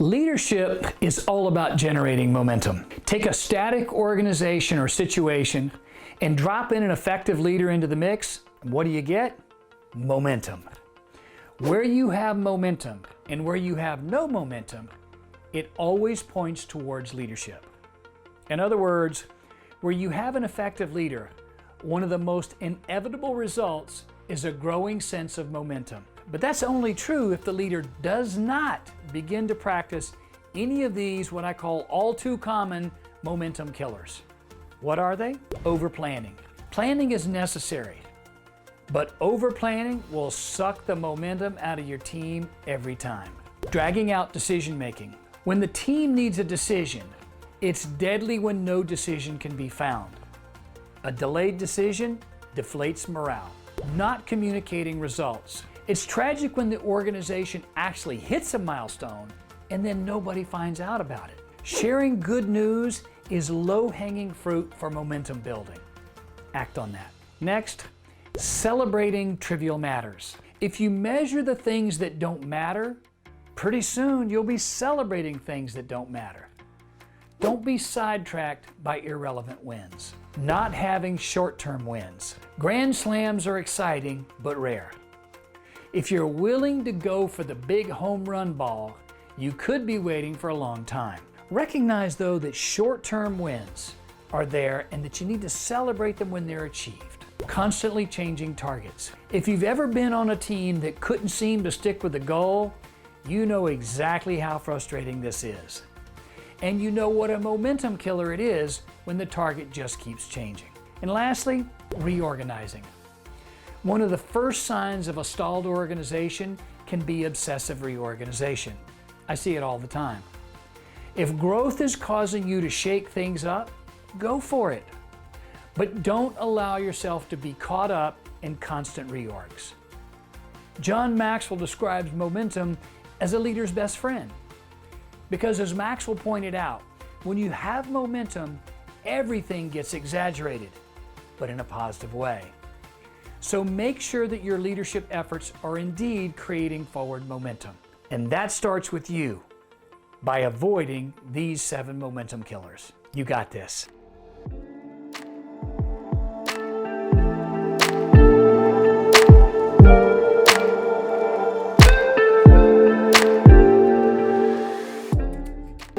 Leadership is all about generating momentum. Take a static organization or situation and drop in an effective leader into the mix. What do you get? Momentum. Where you have momentum and where you have no momentum, it always points towards leadership. In other words, where you have an effective leader, one of the most inevitable results is a growing sense of momentum. But that's only true if the leader does not begin to practice any of these, what I call all too common momentum killers. What are they? Overplanning. Planning is necessary, but overplanning will suck the momentum out of your team every time. Dragging out decision making. When the team needs a decision, it's deadly when no decision can be found. A delayed decision deflates morale. Not communicating results. It's tragic when the organization actually hits a milestone and then nobody finds out about it. Sharing good news is low-hanging fruit for momentum building. Act on that. Next, celebrating trivial matters. If you measure the things that don't matter, pretty soon you'll be celebrating things that don't matter. Don't be sidetracked by irrelevant wins. Not having short-term wins. Grand slams are exciting, but rare. If you're willing to go for the big home run ball, you could be waiting for a long time. Recognize, though, that short-term wins are there and that you need to celebrate them when they're achieved. Constantly changing targets. If you've ever been on a team that couldn't seem to stick with the goal, you know exactly how frustrating this is. And you know what a momentum killer it is when the target just keeps changing. And lastly, reorganizing. One of the first signs of a stalled organization can be obsessive reorganization. I see it all the time. If growth is causing you to shake things up, go for it. But don't allow yourself to be caught up in constant reorgs. John Maxwell describes momentum as a leader's best friend. Because as Maxwell pointed out, when you have momentum, everything gets exaggerated, but in a positive way. So make sure that your leadership efforts are indeed creating forward momentum. And that starts with you by avoiding these 7 momentum killers. You got this.